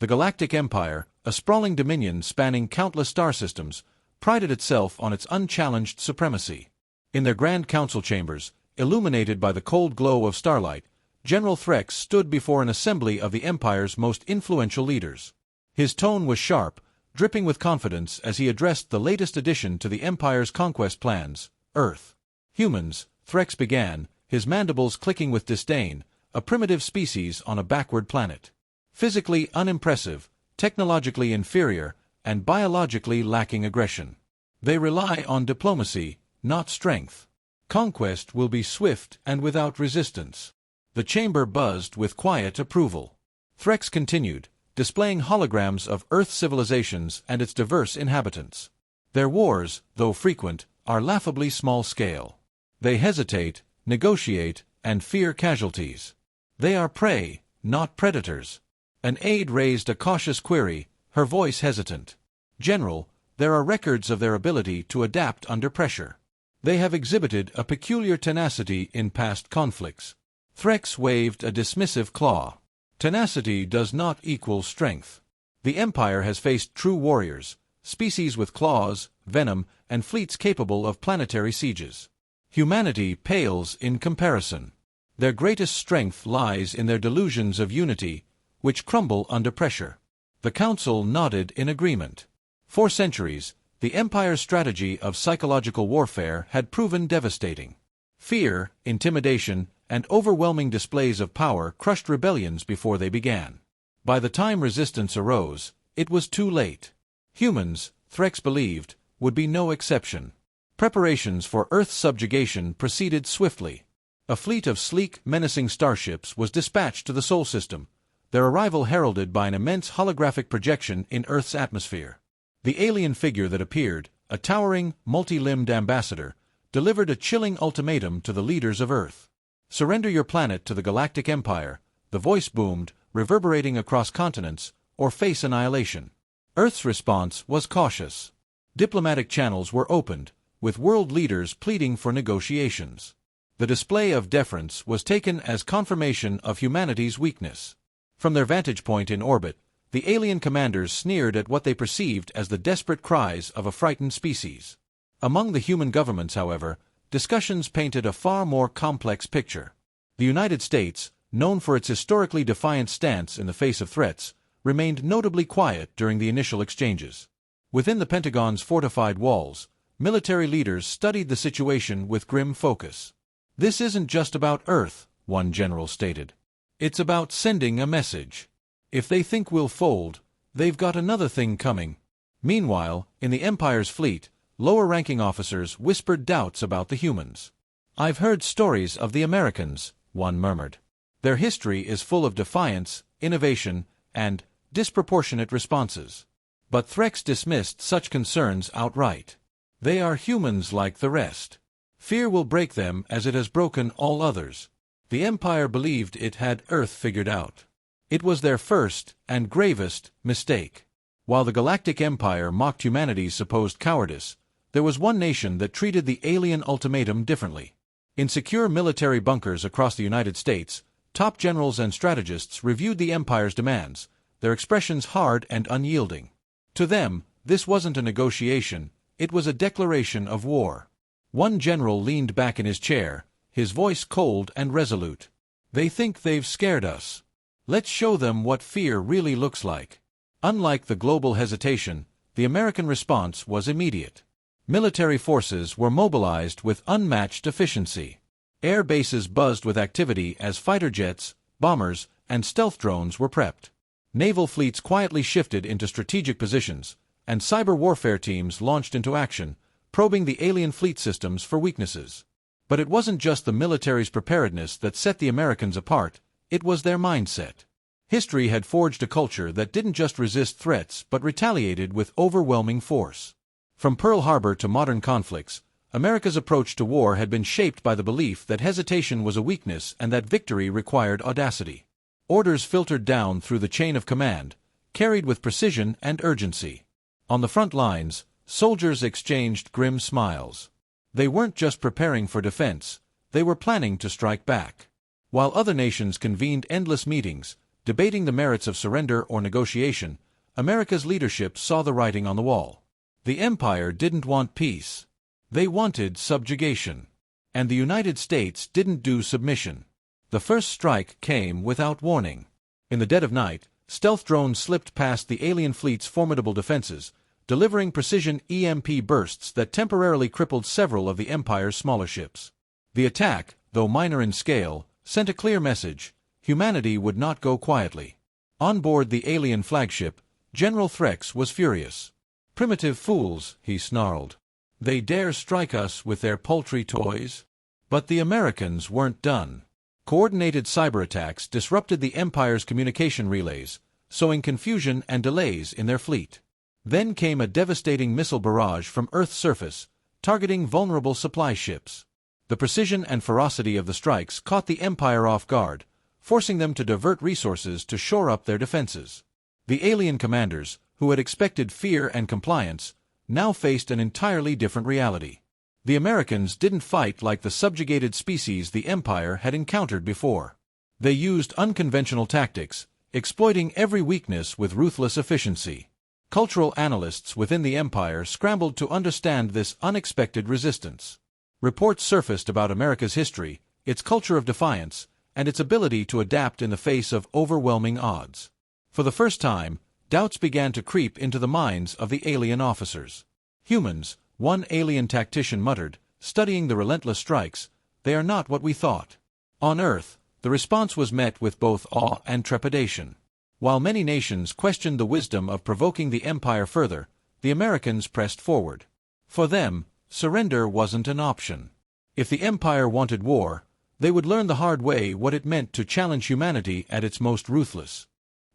The Galactic Empire, a sprawling dominion spanning countless star systems, prided itself on its unchallenged supremacy. In their Grand Council chambers, illuminated by the cold glow of starlight, General Threx stood before an assembly of the Empire's most influential leaders. His tone was sharp, dripping with confidence as he addressed the latest addition to the Empire's conquest plans, Earth. Humans, Threx began, his mandibles clicking with disdain, a primitive species on a backward planet. Physically unimpressive, technologically inferior, and biologically lacking aggression. They rely on diplomacy, not strength. Conquest will be swift and without resistance. The chamber buzzed with quiet approval. Threx continued, displaying holograms of Earth civilizations and its diverse inhabitants. Their wars, though frequent, are laughably small-scale. They hesitate, negotiate, and fear casualties. They are prey, not predators. An aide raised a cautious query, her voice hesitant. General, there are records of their ability to adapt under pressure. They have exhibited a peculiar tenacity in past conflicts. Threx waved a dismissive claw. Tenacity does not equal strength. The Empire has faced true warriors, species with claws, venom, and fleets capable of planetary sieges. Humanity pales in comparison. Their greatest strength lies in their delusions of unity, which crumble under pressure. The Council nodded in agreement. For centuries, the Empire's strategy of psychological warfare had proven devastating. Fear, intimidation, and overwhelming displays of power crushed rebellions before they began. By the time resistance arose, it was too late. Humans, Threx believed, would be no exception. Preparations for Earth's subjugation proceeded swiftly. A fleet of sleek, menacing starships was dispatched to the Sol system, their arrival heralded by an immense holographic projection in Earth's atmosphere. The alien figure that appeared, a towering, multi-limbed ambassador, delivered a chilling ultimatum to the leaders of Earth. Surrender your planet to the Galactic Empire, the voice boomed, reverberating across continents, or face annihilation. Earth's response was cautious. Diplomatic channels were opened, with world leaders pleading for negotiations. The display of deference was taken as confirmation of humanity's weakness. From their vantage point in orbit, the alien commanders sneered at what they perceived as the desperate cries of a frightened species. Among the human governments, however, discussions painted a far more complex picture. The United States, known for its historically defiant stance in the face of threats, remained notably quiet during the initial exchanges. Within the Pentagon's fortified walls, military leaders studied the situation with grim focus. "This isn't just about Earth," one general stated. "It's about sending a message. If they think we'll fold, they've got another thing coming." Meanwhile, in the Empire's fleet, lower-ranking officers whispered doubts about the humans. "I've heard stories of the Americans," one murmured. "Their history is full of defiance, innovation, and disproportionate responses." But Threx dismissed such concerns outright. "They are humans like the rest. Fear will break them as it has broken all others." The Empire believed it had Earth figured out. It was their first, and gravest, mistake. While the Galactic Empire mocked humanity's supposed cowardice, there was one nation that treated the alien ultimatum differently. In secure military bunkers across the United States, top generals and strategists reviewed the Empire's demands, their expressions hard and unyielding. To them, this wasn't a negotiation, it was a declaration of war. One general leaned back in his chair, his voice cold and resolute. "They think they've scared us. Let's show them what fear really looks like." Unlike the global hesitation, the American response was immediate. Military forces were mobilized with unmatched efficiency. Air bases buzzed with activity as fighter jets, bombers, and stealth drones were prepped. Naval fleets quietly shifted into strategic positions, and cyber warfare teams launched into action, probing the alien fleet systems for weaknesses. But it wasn't just the military's preparedness that set the Americans apart, it was their mindset. History had forged a culture that didn't just resist threats but retaliated with overwhelming force. From Pearl Harbor to modern conflicts, America's approach to war had been shaped by the belief that hesitation was a weakness and that victory required audacity. Orders filtered down through the chain of command, carried with precision and urgency. On the front lines, soldiers exchanged grim smiles. They weren't just preparing for defense, they were planning to strike back. While other nations convened endless meetings, Debating the merits of surrender or negotiation, America's leadership saw the writing on the wall. The Empire didn't want peace. They wanted subjugation. And the United States didn't do submission. The first strike came without warning. In the dead of night, stealth drones slipped past the alien fleet's formidable defenses, delivering precision EMP bursts that temporarily crippled several of the Empire's smaller ships. The attack, though minor in scale, sent a clear message: humanity would not go quietly. On board the alien flagship, General Threx was furious. "Primitive fools," he snarled. "They dare strike us with their paltry toys?" But the Americans weren't done. Coordinated cyber attacks disrupted the Empire's communication relays, sowing confusion and delays in their fleet. Then came a devastating missile barrage from Earth's surface, targeting vulnerable supply ships. The precision and ferocity of the strikes caught the Empire off guard, forcing them to divert resources to shore up their defenses. The alien commanders, who had expected fear and compliance, now faced an entirely different reality. The Americans didn't fight like the subjugated species the Empire had encountered before. They used unconventional tactics, exploiting every weakness with ruthless efficiency. Cultural analysts within the Empire scrambled to understand this unexpected resistance. Reports surfaced about America's history, its culture of defiance, and its ability to adapt in the face of overwhelming odds. For the first time, doubts began to creep into the minds of the alien officers. "Humans," one alien tactician muttered, studying the relentless strikes, "they are not what we thought." On Earth, the response was met with both awe and trepidation. While many nations questioned the wisdom of provoking the Empire further, the Americans pressed forward. For them, surrender wasn't an option. If the Empire wanted war, they would learn the hard way what it meant to challenge humanity at its most ruthless.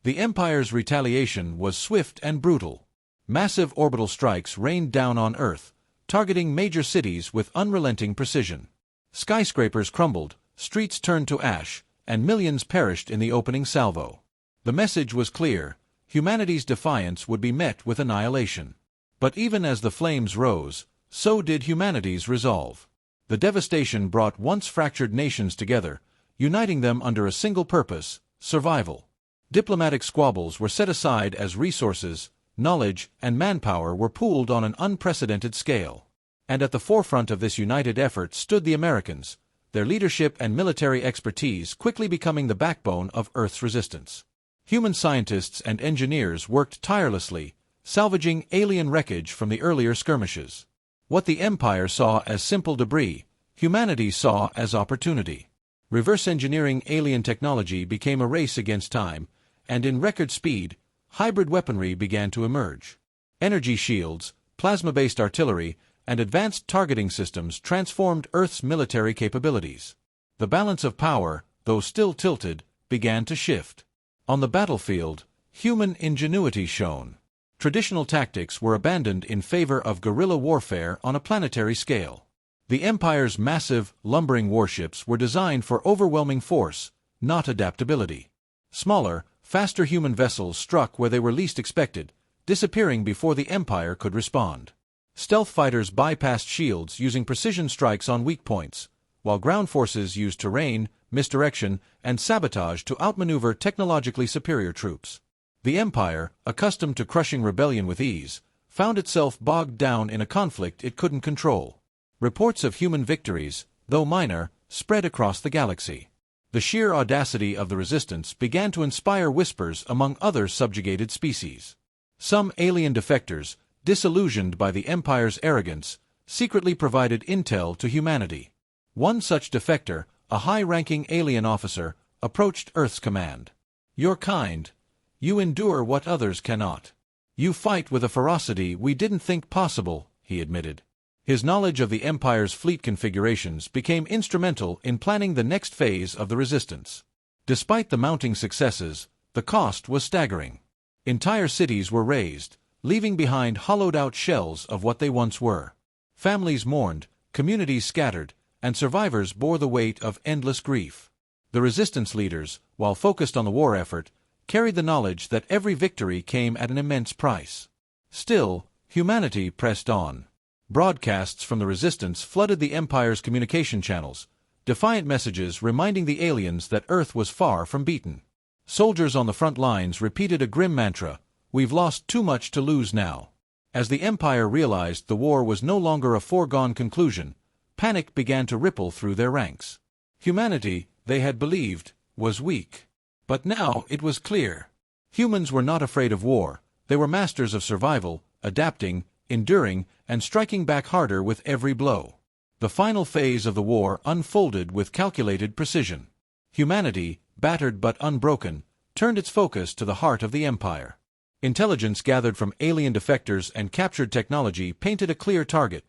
The Empire's retaliation was swift and brutal. Massive orbital strikes rained down on Earth, targeting major cities with unrelenting precision. Skyscrapers crumbled, streets turned to ash, and millions perished in the opening salvo. The message was clear: humanity's defiance would be met with annihilation. But even as the flames rose, so did humanity's resolve. The devastation brought once fractured nations together, uniting them under a single purpose: survival. Diplomatic squabbles were set aside as resources, knowledge, and manpower were pooled on an unprecedented scale. And at the forefront of this united effort stood the Americans, their leadership and military expertise quickly becoming the backbone of Earth's resistance. Human scientists and engineers worked tirelessly, salvaging alien wreckage from the earlier skirmishes. What the Empire saw as simple debris, humanity saw as opportunity. Reverse engineering alien technology became a race against time, and in record speed, hybrid weaponry began to emerge. Energy shields, plasma-based artillery, and advanced targeting systems transformed Earth's military capabilities. The balance of power, though still tilted, began to shift. On the battlefield, human ingenuity shone. Traditional tactics were abandoned in favor of guerrilla warfare on a planetary scale. The Empire's massive, lumbering warships were designed for overwhelming force, not adaptability. Smaller, faster human vessels struck where they were least expected, disappearing before the Empire could respond. Stealth fighters bypassed shields using precision strikes on weak points, while ground forces used terrain, misdirection, and sabotage to outmaneuver technologically superior troops. The Empire, accustomed to crushing rebellion with ease, found itself bogged down in a conflict it couldn't control. Reports of human victories, though minor, spread across the galaxy. The sheer audacity of the resistance began to inspire whispers among other subjugated species. Some alien defectors, disillusioned by the Empire's arrogance, secretly provided intel to humanity. One such defector, a high-ranking alien officer, approached Earth's command. "You're kind. You endure what others cannot. You fight with a ferocity we didn't think possible," he admitted. His knowledge of the Empire's fleet configurations became instrumental in planning the next phase of the resistance. Despite the mounting successes, the cost was staggering. Entire cities were razed, leaving behind hollowed-out shells of what they once were. Families mourned, communities scattered, and survivors bore the weight of endless grief. The resistance leaders, while focused on the war effort, carried the knowledge that every victory came at an immense price. Still, humanity pressed on. Broadcasts from the resistance flooded the Empire's communication channels, defiant messages reminding the aliens that Earth was far from beaten. Soldiers on the front lines repeated a grim mantra, "We've lost too much to lose now." As the Empire realized the war was no longer a foregone conclusion, panic began to ripple through their ranks. Humanity, they had believed, was weak. But now it was clear. Humans were not afraid of war, they were masters of survival, adapting, enduring, and striking back harder with every blow. The final phase of the war unfolded with calculated precision. Humanity, battered but unbroken, turned its focus to the heart of the Empire. Intelligence gathered from alien defectors and captured technology painted a clear target: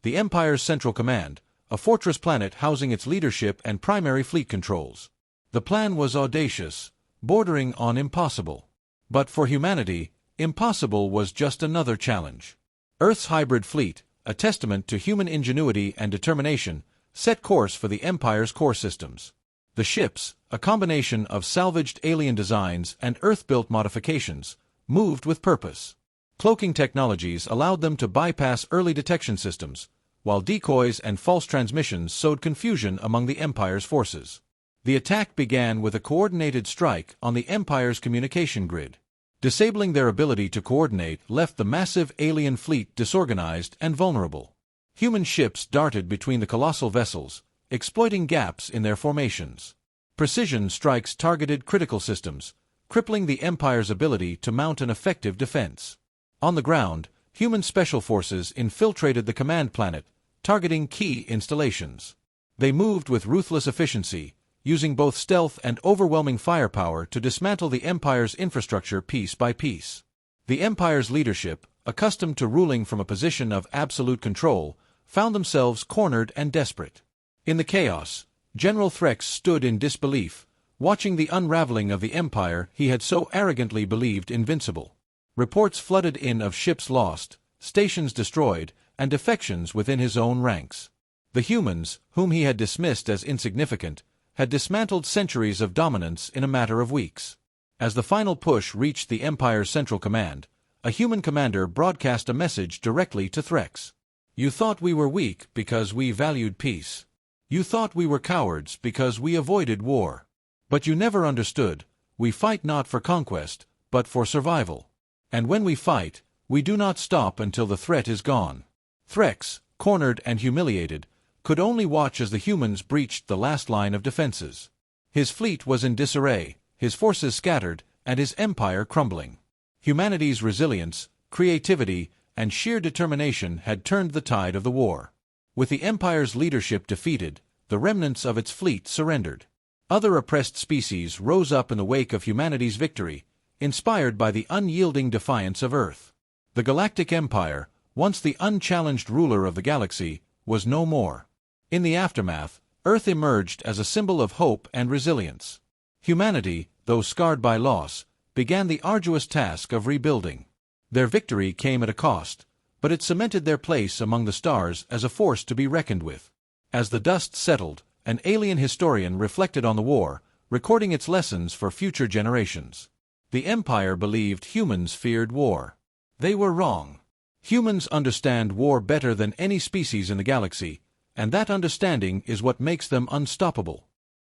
the Empire's Central Command, a fortress planet housing its leadership and primary fleet controls. The plan was audacious, bordering on impossible. But for humanity, impossible was just another challenge. Earth's hybrid fleet, a testament to human ingenuity and determination, set course for the Empire's core systems. The ships, a combination of salvaged alien designs and Earth-built modifications, moved with purpose. Cloaking technologies allowed them to bypass early detection systems, while decoys and false transmissions sowed confusion among the Empire's forces. The attack began with a coordinated strike on the Empire's communication grid. Disabling their ability to coordinate left the massive alien fleet disorganized and vulnerable. Human ships darted between the colossal vessels, exploiting gaps in their formations. Precision strikes targeted critical systems, crippling the Empire's ability to mount an effective defense. On the ground, human special forces infiltrated the command planet, targeting key installations. They moved with ruthless efficiency, using both stealth and overwhelming firepower to dismantle the Empire's infrastructure piece by piece. The Empire's leadership, accustomed to ruling from a position of absolute control, found themselves cornered and desperate. In the chaos, General Threx stood in disbelief, watching the unraveling of the Empire he had so arrogantly believed invincible. Reports flooded in of ships lost, stations destroyed, and defections within his own ranks. The humans, whom he had dismissed as insignificant, had dismantled centuries of dominance in a matter of weeks. As the final push reached the Empire's Central Command, a human commander broadcast a message directly to Threx. "You thought we were weak because we valued peace. You thought we were cowards because we avoided war. But you never understood, we fight not for conquest, but for survival. And when we fight, we do not stop until the threat is gone." Threx, cornered and humiliated, could only watch as the humans breached the last line of defenses. His fleet was in disarray, his forces scattered, and his empire crumbling. Humanity's resilience, creativity, and sheer determination had turned the tide of the war. With the Empire's leadership defeated, the remnants of its fleet surrendered. Other oppressed species rose up in the wake of humanity's victory, inspired by the unyielding defiance of Earth. The Galactic Empire, once the unchallenged ruler of the galaxy, was no more. In the aftermath, Earth emerged as a symbol of hope and resilience. Humanity, though scarred by loss, began the arduous task of rebuilding. Their victory came at a cost, but it cemented their place among the stars as a force to be reckoned with. As the dust settled, an alien historian reflected on the war, recording its lessons for future generations. The Empire believed humans feared war. They were wrong. Humans understand war better than any species in the galaxy, and that understanding is what makes them unstoppable.